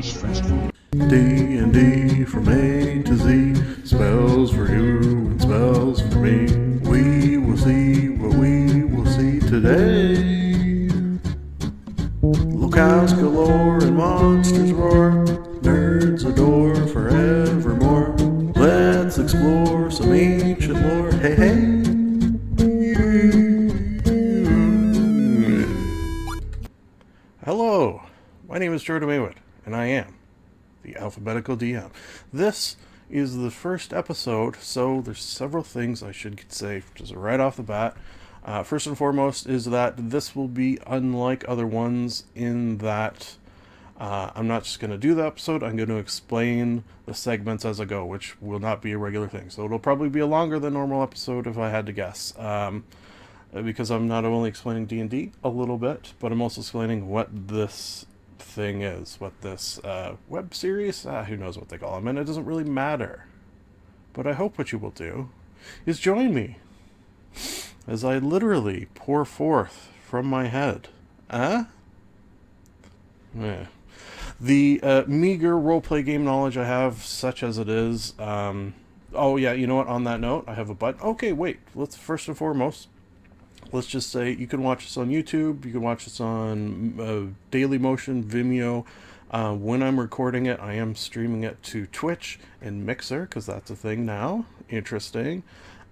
D&D from A to Z, spells for you and spells for me. We will see what we will see today. Locals galore and monsters roar, nerds adore forevermore. Let's explore some ancient lore. Hey, hey. Hello, my name is Jordan Maywood, and I am the Alphabetical DM. This is the first episode, so there's several things I should say just right off the bat. First and foremost is that this will be unlike other ones in that I'm not just going to do the episode, I'm going to explain the segments as I go, which will not be a regular thing. So it'll probably be a longer than normal episode if I had to guess. Because I'm not only explaining D&D a little bit, but I'm also explaining what this thing is, what this web series, who knows what they call them, and it doesn't really matter. But I hope what you will do is join me as I literally pour forth from my head. Yeah. The meager roleplay game knowledge I have, such as it is. Oh yeah, you know what? On that note, I have a button. Okay, wait. Let's first and foremost. Let's just say you can watch this on YouTube, you can watch this on Daily Motion, Vimeo. When I'm recording it, I am streaming it to Twitch and Mixer, because that's a thing now. Interesting.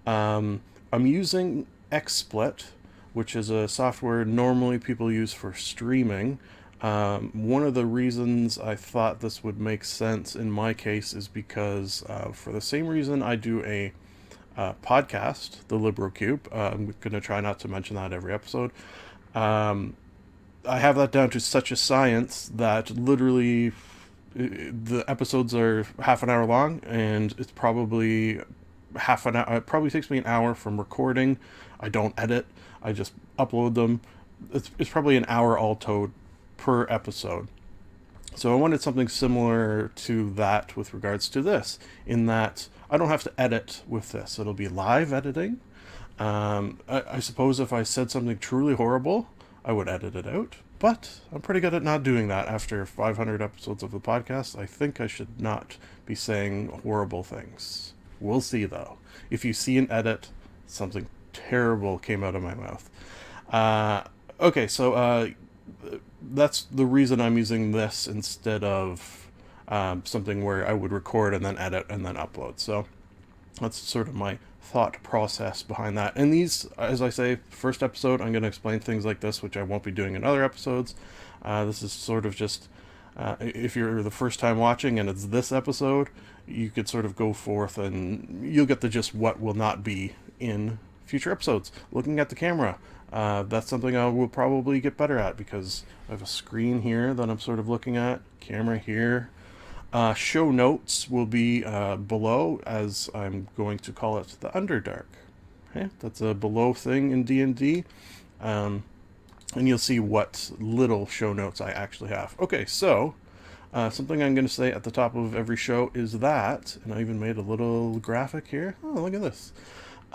I'm using XSplit, which is a software normally people use for streaming. One of the reasons I thought this would make sense in my case is because for the same reason I do a podcast, the Libro Cube. I'm going to try not to mention that every episode. I have that down to such a science that literally the episodes are half an hour long, and it's probably half an hour. It probably takes me an hour from recording. I don't edit. I just upload them. It's probably an hour all told per episode. So I wanted something similar to that with regards to this, in that I don't have to edit with this. It'll be live editing. I suppose if I said something truly horrible, I would edit it out. But I'm pretty good at not doing that after 500 episodes of the podcast. I think I should not be saying horrible things. We'll see, though. If you see an edit, something terrible came out of my mouth. Okay, so that's the reason I'm using this instead of something where I would record and then edit and then upload. So that's sort of my thought process behind that. And these, as I say, first episode, I'm going to explain things like this, which I won't be doing in other episodes. This is sort of just, if you're the first time watching and it's this episode, you could sort of go forth and you'll get the gist what will not be in future episodes. Looking at the camera. That's something I will probably get better at because I have a screen here that I'm sort of looking at, camera here. Show notes will be below, as I'm going to call it the Underdark. Okay? That's a below thing in D&D. And you'll see what little show notes I actually have. Okay, so something I'm going to say at the top of every show is that, and I even made a little graphic here. Oh, look at this.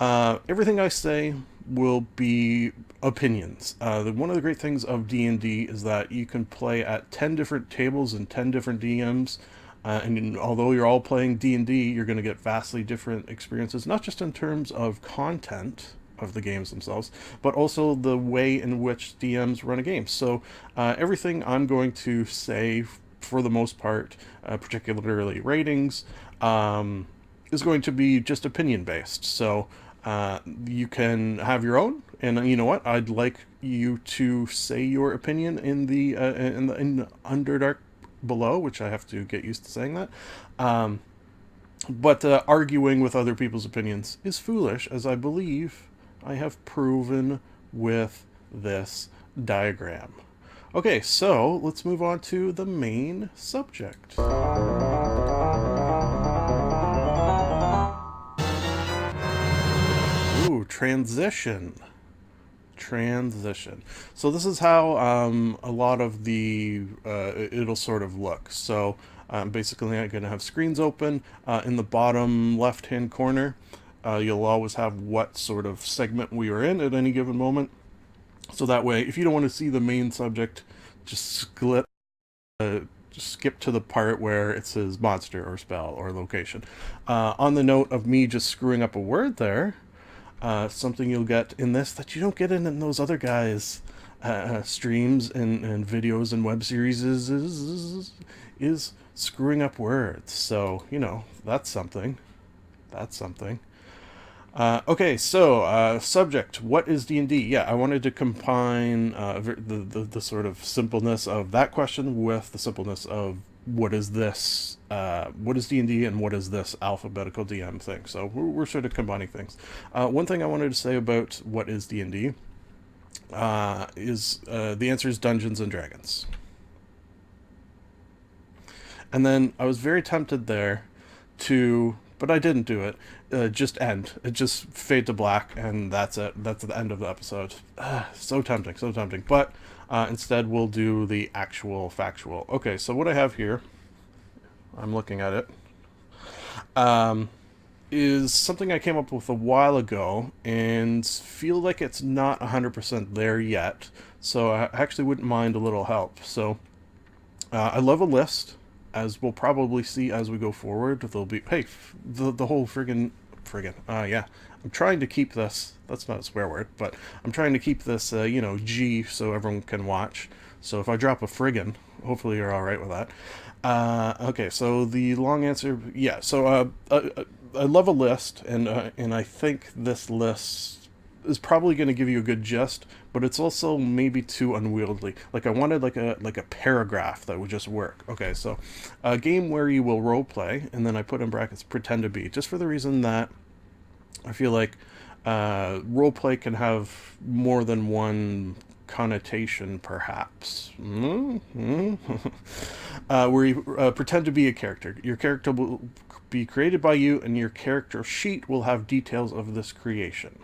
Everything I say will be opinions. One of the great things of D&D is that you can play at 10 different tables and 10 different DMs, and although you're all playing D&D, you're going to get vastly different experiences, not just in terms of content of the games themselves, but also the way in which DMs run a game. So everything I'm going to say, for the most part, particularly ratings, is going to be just opinion based. So you can have your own, and you know what? I'd like you to say your opinion in the Underdark below, which I have to get used to saying that. But arguing with other people's opinions is foolish, as I believe I have proven with this diagram. Okay, so let's move on to the main subject. Ooh, transition. So this is how a lot of the it'll sort of look. So basically I'm going to have screens open in the bottom left hand corner. You'll always have what sort of segment we are in at any given moment. So that way, if you don't want to see the main subject, just skip to the part where it says monster or spell or location. On the note of me just screwing up a word there, something you'll get in this that you don't get in those other guys' streams and videos and web series is screwing up words. So, that's something. That's something. Okay, so subject. What is D&D? Yeah, I wanted to combine the sort of simpleness of that question with the simpleness of what is this? What is D&D and what is this alphabetical DM thing? So we're sort of combining things. One thing I wanted to say about what is D&D is the answer is Dungeons and Dragons. And then I was very tempted there but I didn't do it. Just end. It just fade to black, and that's it. That's the end of the episode. So tempting, so tempting. But instead, we'll do the actual factual. Okay, so what I have here, I'm looking at it, is something I came up with a while ago, and feel like it's not 100% there yet. So I actually wouldn't mind a little help. So I love a list. As we'll probably see as we go forward, there'll be, the whole yeah. I'm trying to keep this, that's not a swear word, but I'm trying to keep this, G so everyone can watch. So if I drop a friggin', hopefully you're alright with that. Okay, so the long answer, yeah, so I love a list, and I think this list is probably going to give you a good gist, but it's also maybe too unwieldy. Like I wanted like a paragraph that would just work. Okay, so a game where you will role play, and then I put in brackets pretend to be, just for the reason that I feel like role play can have more than one connotation, perhaps. Where you pretend to be a character. Your character will be created by you, and your character sheet will have details of this creation.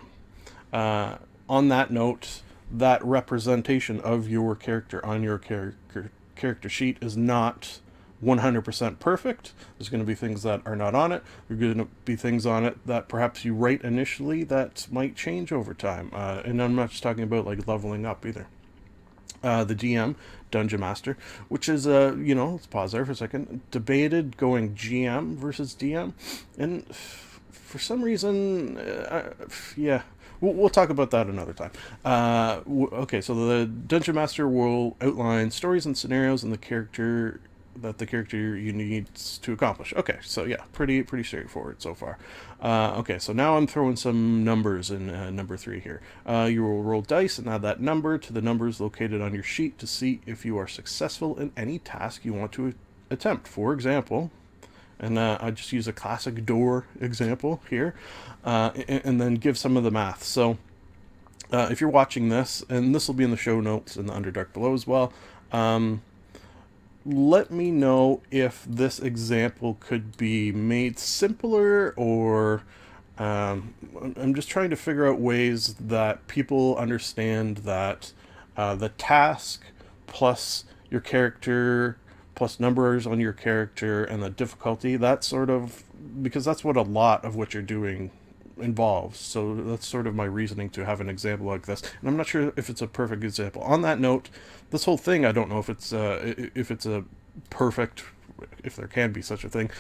On that note, that representation of your character on your character sheet is not 100% perfect. There's going to be things that are not on it. There's going to be things on it that perhaps you write initially that might change over time. And I'm not just talking about like leveling up either. The DM, Dungeon Master, which is, let's pause there for a second, debated going GM versus DM. And for some reason, yeah, we'll talk about that another time. Okay, so the Dungeon Master will outline stories and scenarios and the character you need to accomplish. Okay, so yeah, pretty straightforward so far. Okay, so now I'm throwing some numbers in number 3 here. You will roll dice and add that number to the numbers located on your sheet to see if you are successful in any task you want to attempt. For example, and I just use a classic door example here, and then give some of the math. So if you're watching this, and this will be in the show notes in the Underdark below as well, let me know if this example could be made simpler, or I'm just trying to figure out ways that people understand that the task plus your character plus numbers on your character and the difficulty, that sort of, because that's what a lot of what you're doing involves. So that's sort of my reasoning to have an example like this, and I'm not sure if it's a perfect example. On that note, this whole thing, I don't know if it's a perfect, if there can be such a thing,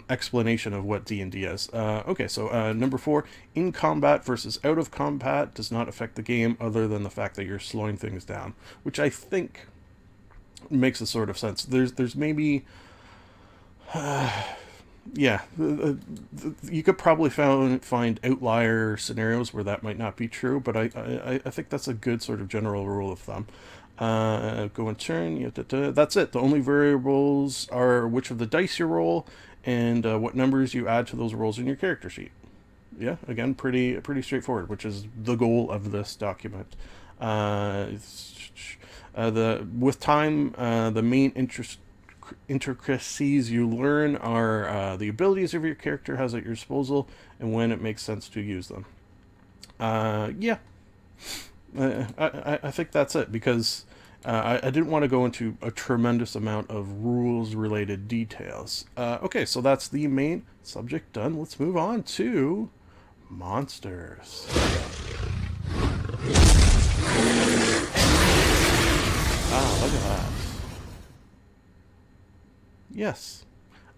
explanation of what D&D is. Okay, so number 4, in combat versus out of combat does not affect the game other than the fact that you're slowing things down, which I think makes a sort of sense. There's maybe yeah, you could probably find outlier scenarios where that might not be true, but I think that's a good sort of general rule of thumb. Go and turn, that's it. The only variables are which of the dice you roll and what numbers you add to those rolls in your character sheet. Yeah, again, pretty straightforward, which is the goal of this document. With time, the main intricacies you learn are the abilities of your character has at your disposal and when it makes sense to use them. Yeah, I think that's it, because I didn't want to go into a tremendous amount of rules-related details. Okay, so that's the main subject done. Let's move on to monsters. Ah, look at that. Yes.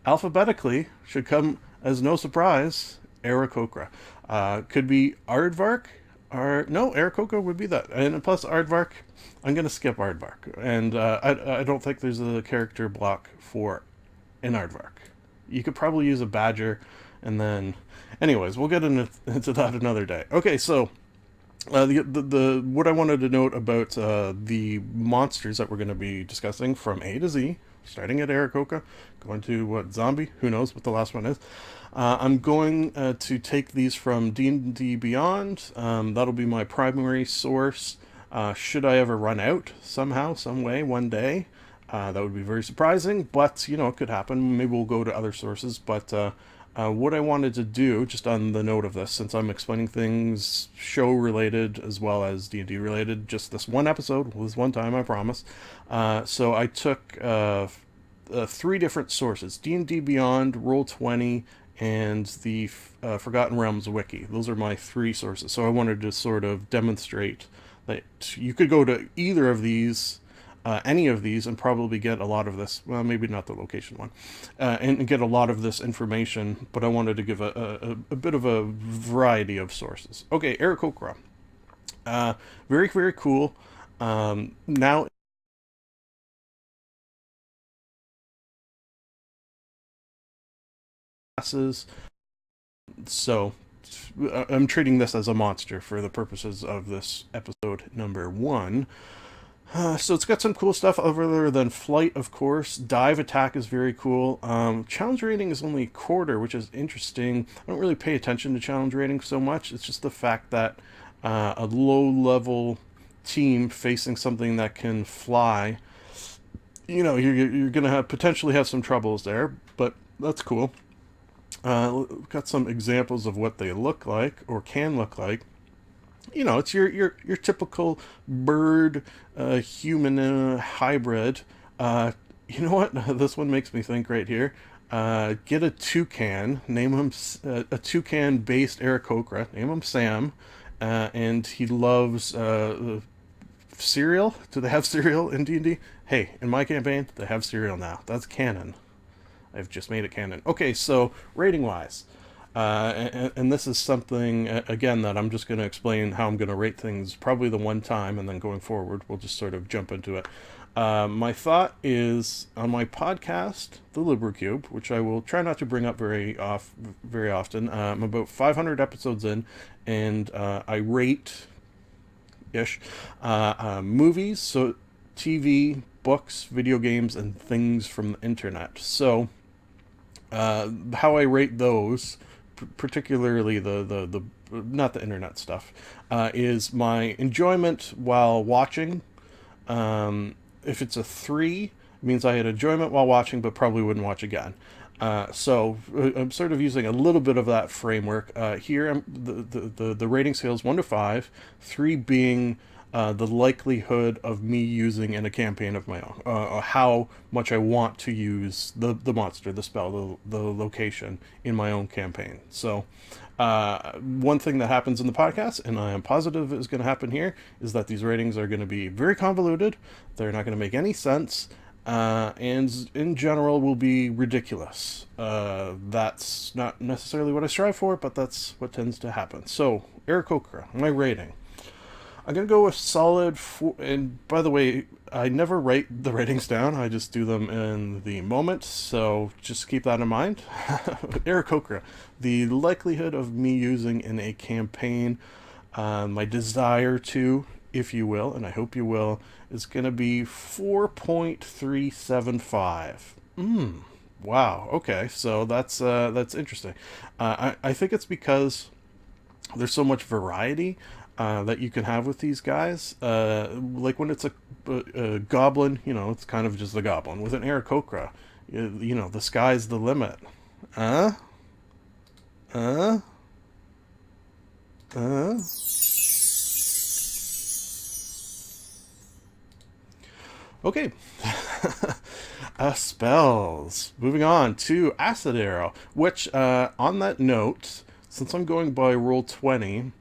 Alphabetically should come as no surprise. Aarakocra. Could be Aardvark, or no, Aarakocra would be that. And plus Aardvark, I'm gonna skip Aardvark, and I don't think there's a character block for an Aardvark. You could probably use a Badger, and then, anyways, we'll get into that another day. Okay, so the what I wanted to note about the monsters that we're going to be discussing from A to Z, starting at Aarakocra, going to what zombie, who knows what the last one is. I'm going to take these from D&D Beyond. That'll be my primary source. Should I ever run out somehow, some way, one day, that would be very surprising, but you know, it could happen. Maybe we'll go to other sources, but what I wanted to do, just on the note of this, since I'm explaining things show related as well as D&D related, just this one episode, this one time, I promise. So I took three different sources: D&D Beyond, Roll20, and the Forgotten Realms wiki. Those are my three sources. So I wanted to sort of demonstrate that you could go to either of these, any of these, and probably get a lot of this. Well, maybe not the location one, and get a lot of this information. But I wanted to give a bit of a variety of sources. Okay, Aarakocra. Very, very cool. Now classes. So I'm treating this as a monster for the purposes of this episode number one. So it's got some cool stuff other than flight, of course. Dive attack is very cool. Challenge rating is only quarter, which is interesting. I don't really pay attention to challenge rating so much. It's just the fact that a low-level team facing something that can fly, you know, you're going to potentially have some troubles there, but that's cool. Got some examples of what they look like or can look like. You know, it's your typical bird human hybrid. You know what? This one makes me think right here. Get a toucan. Name him a toucan based Aarakocra. Name him Sam, and he loves cereal. Do they have cereal in D&D? Hey, in my campaign, they have cereal now. That's canon. I've just made it canon. Okay, so rating wise. And this is something, again, that I'm just going to explain how I'm going to rate things probably the one time, and then going forward, we'll just sort of jump into it. My thought is, on my podcast, The Libercube, which I will try not to bring up very often, I'm about 500 episodes in, and I rate, ish, movies, so TV, books, video games, and things from the internet. So, how I rate those, particularly the not the internet stuff, is my enjoyment while watching. If it's a 3, it means I had enjoyment while watching, but probably wouldn't watch again. So I'm sort of using a little bit of that framework here. The rating scale is 1 to 5, 3 being the likelihood of me using in a campaign of my own, how much I want to use the monster, the spell, the location in my own campaign. So one thing that happens in the podcast, and I am positive is going to happen here, is that these ratings are going to be very convoluted. They're not going to make any sense. And in general will be ridiculous. That's not necessarily what I strive for, but that's what tends to happen. So, Aarakocra, my rating. I'm going to go with solid 4. And by the way, I never write the ratings down. I just do them in the moment. So just keep that in mind. Aarakocra, the likelihood of me using in a campaign, my desire to, if you will, and I hope you will, is going to be 4.375. Wow. Okay. So that's interesting. I think it's because there's so much variety that you can have with these guys. Like when it's a goblin, you know, it's kind of just a goblin. With an Aarakocra, you know, the sky's the limit. Uh? Uh? Uh? Okay. Spells. Moving on to Acid Arrow, which, on that note, since I'm going by Roll20,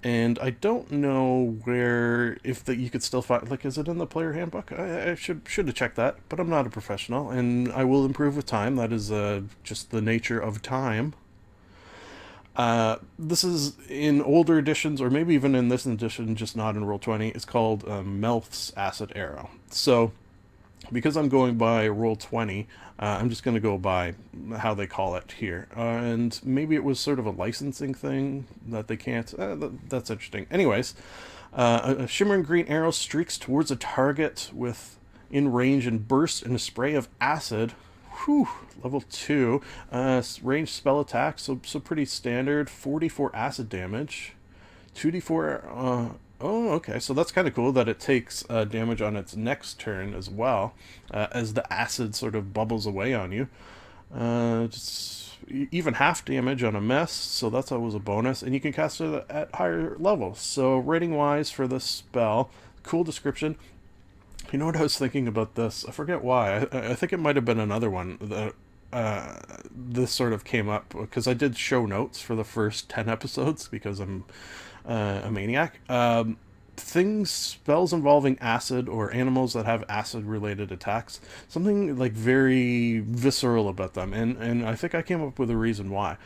And I don't know where, if you could still find, like, is it in the player handbook? I should have checked that, but I'm not a professional, and I will improve with time. That is just the nature of time. This is in older editions, or maybe even in this edition, just not in Roll20. It's called Melth's Acid Arrow. So, because I'm going by Roll20, I'm just going to go by how they call it here. And maybe it was sort of a licensing thing that they can't. That's interesting. Anyways, a shimmering green arrow streaks towards a target with in range and bursts in a spray of acid. Whew, level 2. Range spell attack, so pretty standard. 44 acid damage. 2d4. Oh, okay. So that's kind of cool that it takes damage on its next turn as well, as the acid sort of bubbles away on you. Even half damage on a mess, so that's always a bonus. And you can cast it at higher levels. So rating wise for this spell, cool description. You know what I was thinking about this? I forget why. I think it might have been another one that this sort of came up because I did show notes for the first 10 episodes because I'm a maniac. Spells involving acid or animals that have acid related attacks, something like very visceral about them. And I think I came up with a reason why.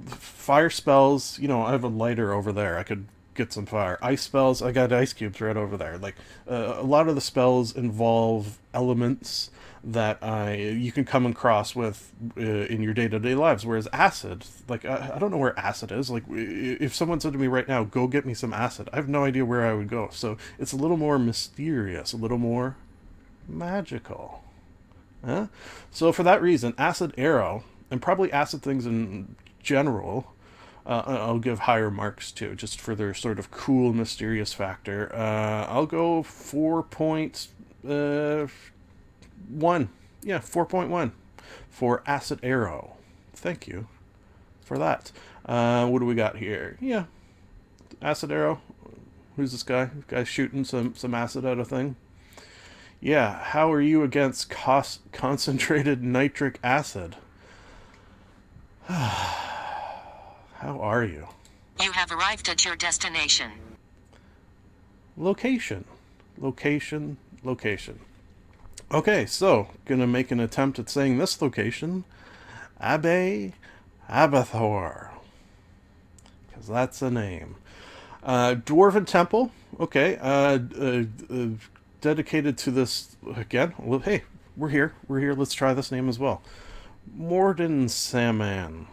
Fire spells, I have a lighter over there. I could get some fire. Ice spells, I got ice cubes right over there. Like a lot of the spells involve elements that you can come across with in your day-to-day lives, whereas acid, like I don't know where acid is. Like if someone said to me right now, go get me some acid, I have no idea where I would go. So it's a little more mysterious, a little more magical. Huh? So for that reason, acid arrow, and probably acid things in general, I'll give higher marks to, just for their sort of cool, mysterious factor. I'll go 4.1. Yeah, 4.1 for Acid Arrow. Thank you for that. What do we got here? Yeah, Acid Arrow. Who's this guy? This guy's shooting some acid at a thing. Yeah, how are you against concentrated nitric acid? How are you? You have arrived at your destination. Location. Location. Location. Okay, so, gonna make an attempt at saying this location. Abe Abathor. Because that's a name. Dwarven Temple. Okay, dedicated to this, again, well, hey, we're here. Let's try this name as well. Morden Saman.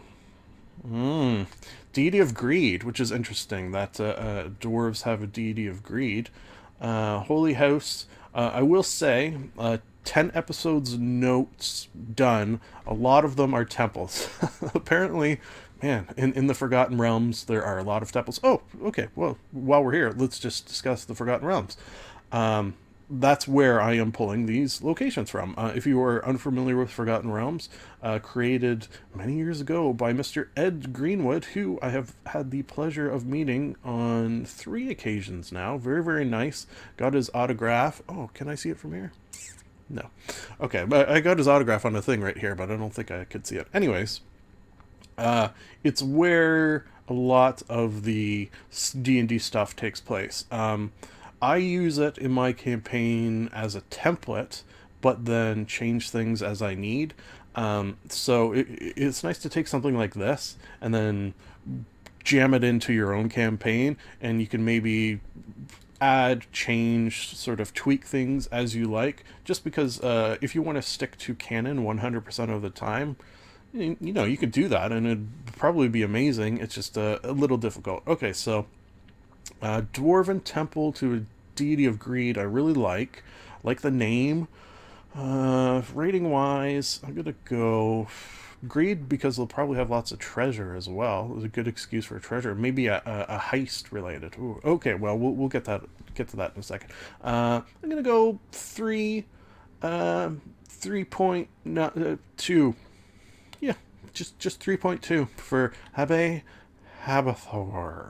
Deity of Greed, which is interesting that dwarves have a deity of greed. Holy House. I will say, 10 episodes notes done. A lot of them are temples. Apparently, man, in the Forgotten Realms, there are a lot of temples. Oh, okay. Well, while we're here, let's just discuss the Forgotten Realms. That's where I am pulling these locations from. If you are unfamiliar with Forgotten Realms, created many years ago by Mr. Ed Greenwood, who I have had the pleasure of meeting on 3 occasions now. Very, very nice. Got his autograph. Oh, can I see it from here? No. Okay, but I got his autograph on the thing right here, but I don't think I could see it. Anyways, it's where a lot of the D&D stuff takes place. I use it in my campaign as a template, but then change things as I need. So it's nice to take something like this and then jam it into your own campaign, and you can maybe add, change, sort of tweak things as you like. Just because if you want to stick to canon 100% of the time, you could do that, and it'd probably be amazing. It's just a little difficult. Okay, so Dwarven Temple to a Deity of Greed, I really like the name. Rating wise, I'm gonna go Greed because they'll probably have lots of treasure as well. It's a good excuse for a treasure, maybe a heist related. Ooh, okay, well we'll get to that in a second. I'm gonna go 3.2. Yeah, just 3.2 for Habathor.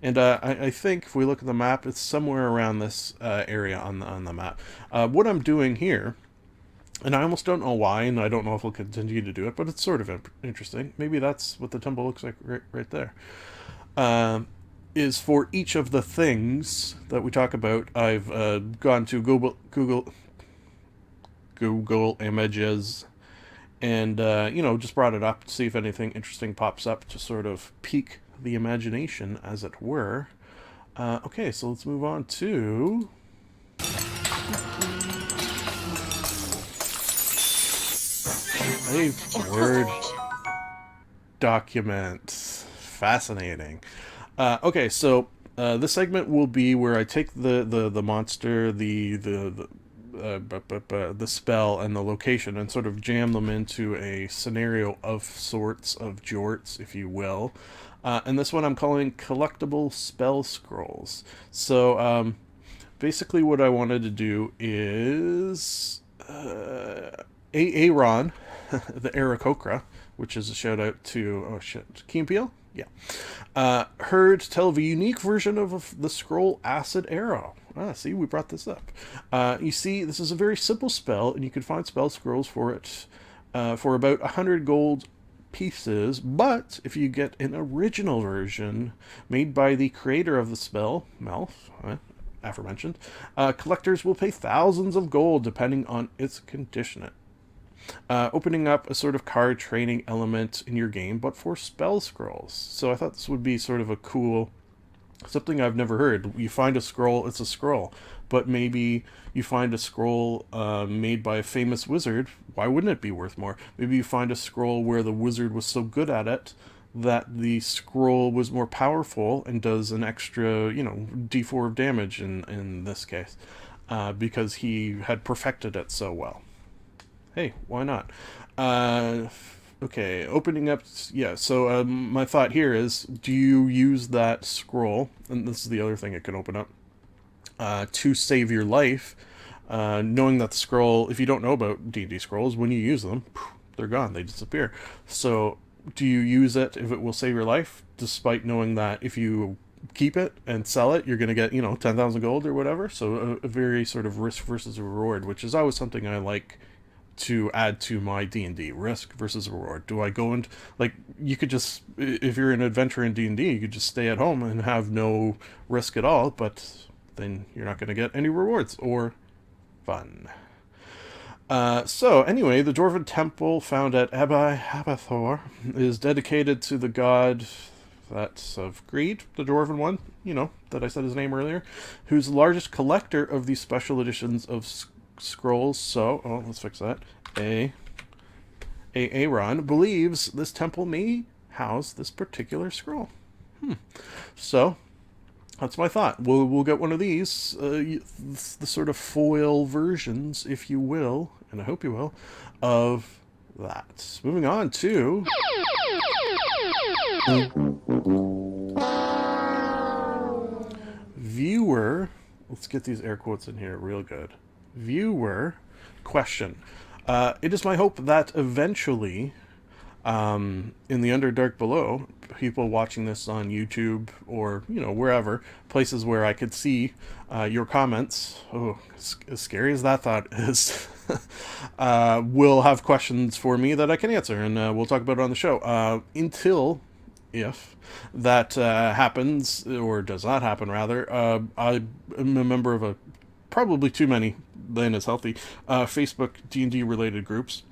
And I think if we look at the map, it's somewhere around this area on the map. What I'm doing here, and I almost don't know why, and I don't know if we'll continue to do it, but it's sort of interesting. Maybe that's what the temple looks like right there. is for each of the things that we talk about. I've gone to Google Images and just brought it up to see if anything interesting pops up to sort of pique the imagination, as it were. Okay, so let's move on to a Word document. Fascinating. Okay, so this segment will be where I take the monster, the spell, and the location, and sort of jam them into a scenario of sorts, of jorts, if you will. And this one I'm calling Collectible Spell Scrolls. So basically, what I wanted to do is Aaron, the Aarakocra, which is a shout out to Key and Peele. Yeah. Heard tell of a unique version of the scroll Acid Arrow. See, we brought this up. You see, this is a very simple spell, and you can find spell scrolls for it for about 100 gold pieces. But if you get an original version made by the creator of the spell, Melf, aforementioned, collectors will pay thousands of gold depending on its condition. Opening up a sort of card training element in your game, but for spell scrolls. So I thought this would be sort of a cool, something I've never heard. You find a scroll, it's a scroll, but maybe you find a scroll made by a famous wizard. Why wouldn't it be worth more? Maybe you find a scroll where the wizard was so good at it that the scroll was more powerful and does an extra, d4 of damage in this case, because he had perfected it so well. Hey, why not? Okay, opening up. Yeah, so my thought here is, do you use that scroll, and this is the other thing it can open up, to save your life, knowing that the scroll, if you don't know about D&D scrolls, when you use them, they're gone, they disappear. So, do you use it if it will save your life, despite knowing that if you keep it and sell it, you're going to get, 10,000 gold or whatever? So, a very sort of risk versus reward, which is always something I like to add to my D&D. Risk versus reward. Do I go and, you could just, if you're an adventurer in D&D, you could just stay at home and have no risk at all, but then you're not going to get any rewards or fun. So anyway, the Dwarven temple found at Abathor is dedicated to the god that's of greed, the Dwarven one, that I said his name earlier, who's the largest collector of these special editions of scrolls. So, let's fix that. Aaron believes this temple may house this particular scroll. So, that's my thought. We'll get one of these, the sort of foil versions, if you will, and I hope you will, of that. Moving on to viewer. Let's get these air quotes in here real good. Viewer question. It is my hope that eventually, in the Underdark below, people watching this on YouTube or, wherever, places where I could see your comments, as scary as that thought is, will have questions for me that I can answer, and we'll talk about it on the show. If that happens, or does not happen rather, I am a member of probably too many than is healthy, Facebook D&D related groups.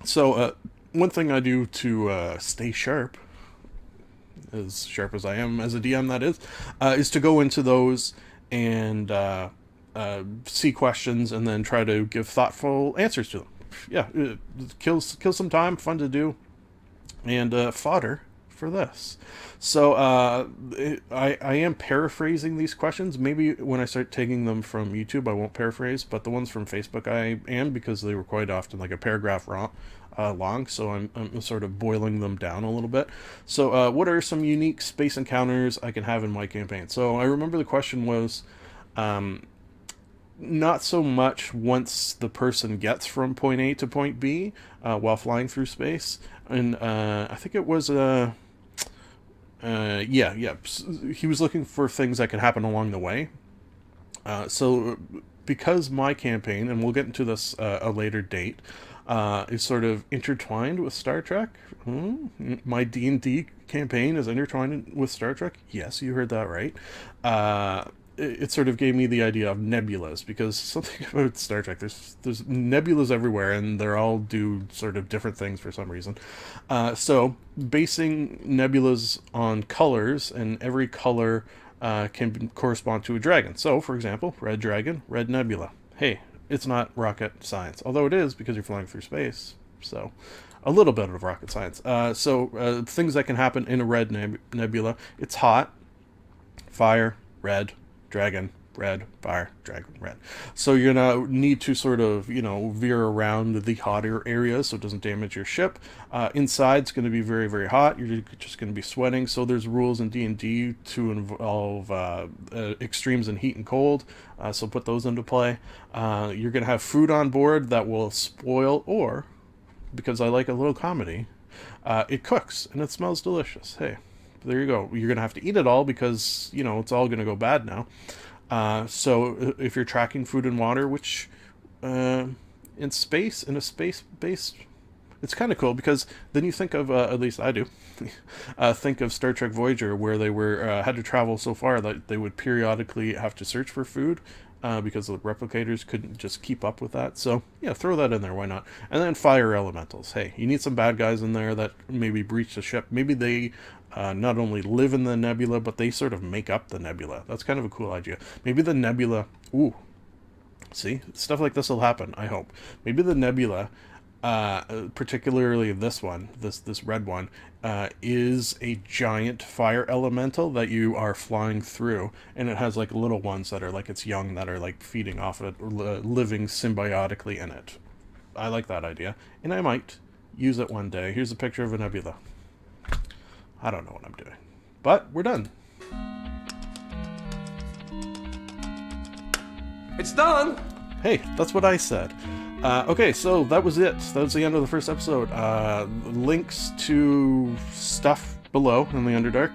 So one thing I do to stay sharp, as sharp as I am as a DM, that is to go into those and see questions and then try to give thoughtful answers to them. Yeah, it kills some time, fun to do, and fodder for this. So I am paraphrasing these questions. Maybe when I start taking them from YouTube, I won't paraphrase, but the ones from Facebook I am, because they were quite often like a paragraph long, so I'm sort of boiling them down a little bit. So what are some unique space encounters I can have in my campaign? So I remember the question was, not so much once the person gets from point A to point B while flying through space, and I think it was he was looking for things that could happen along the way. So because my campaign, and we'll get into this a later date, is sort of intertwined with Star Trek, my D&D campaign is intertwined with Star Trek, yes, you heard that right. It sort of gave me the idea of nebulas, because something about Star Trek, there's nebulas everywhere, and they're all do sort of different things for some reason. So basing nebulas on colors, and every color can correspond to a dragon. So, for example, red dragon, red nebula. Hey, it's not rocket science, although it is because you're flying through space. So, a little bit of rocket science. Things that can happen in a red nebula: it's hot, fire, red, dragon, red, fire, dragon, red. So you're gonna need to sort of, veer around the hotter areas so it doesn't damage your ship. Inside's going to be very, very hot. You're just going to be sweating. So there's rules in D&D to involve extremes in heat and cold. So put those into play. You're going to have food on board that will spoil, or, because I like a little comedy, it cooks and it smells delicious. Hey, there you go. You're going to have to eat it all because, it's all going to go bad now. So if you're tracking food and water, which in a space-based, it's kind of cool, because then you think of, at least I do, think of Star Trek Voyager, where they had to travel so far that they would periodically have to search for food, because the replicators couldn't just keep up with that. So yeah, throw that in there, why not? And then fire elementals. Hey, you need some bad guys in there that maybe breach the ship. Maybe they not only live in the nebula, but they sort of make up the nebula. That's kind of a cool idea. Maybe the nebula, see, stuff like this will happen, I hope. Maybe the nebula, particularly this one, this red one, is a giant fire elemental that you are flying through, and it has like little ones that are like its young that are like feeding off it, or living symbiotically in it. I like that idea, and I might use it one day. Here's a picture of a nebula. I don't know what I'm doing, but we're done. It's done! Hey, that's what I said. Okay, so that was it. That was the end of the first episode. Links to stuff below in the Underdark.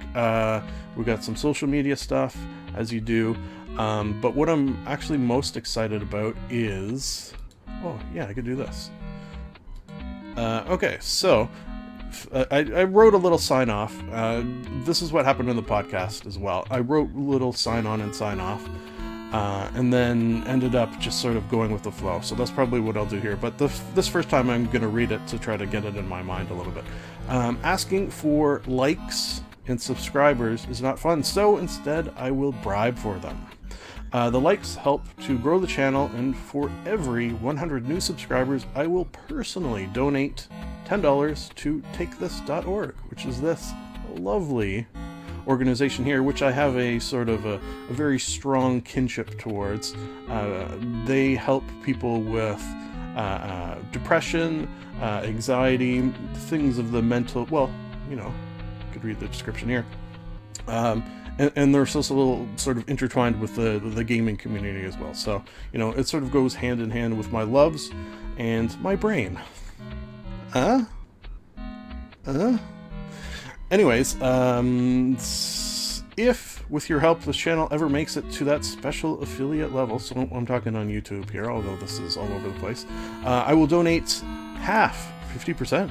We got some social media stuff, as you do. But what I'm actually most excited about is... Oh, yeah, I could do this. Okay, so... I wrote a little sign-off. This is what happened in the podcast as well. I wrote a little sign-on and sign-off. And then ended up just sort of going with the flow. So that's probably what I'll do here. But this first time I'm going to read it to try to get it in my mind a little bit. Asking for likes and subscribers is not fun, so instead I will bribe for them. The likes help to grow the channel, and for every 100 new subscribers, I will personally donate $10 to takethis.org, which is this lovely organization here, which I have a sort of a very strong kinship towards. They help people with depression, anxiety, things of the mental, well, you could read the description here. And they're also a little sort of intertwined with the gaming community as well. So, it sort of goes hand in hand with my loves and my brain. Anyways, if, with your help, this channel ever makes it to that special affiliate level, so I'm talking on YouTube here, although this is all over the place, I will donate half, 50%,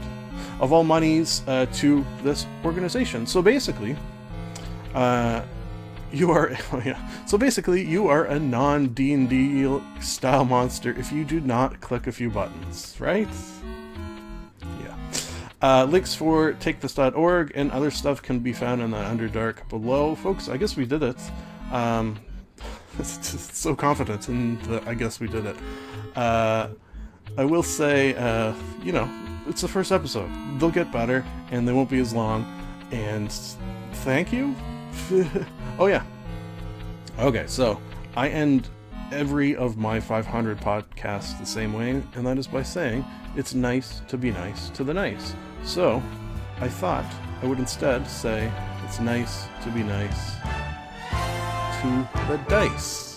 of all monies to this organization. So basically, you are a non-D&D style monster if you do not click a few buttons, right? Links for takethis.org and other stuff can be found in the Underdark below. Folks, I guess we did it. It's so confident in the I guess we did it. I will say, it's the first episode. They'll get better, and they won't be as long. And thank you. Oh, yeah. Okay, so I end every of my 500 podcasts the same way, and that is by saying it's nice to be nice to the nice. So I thought I would instead say it's nice to be nice to the dice.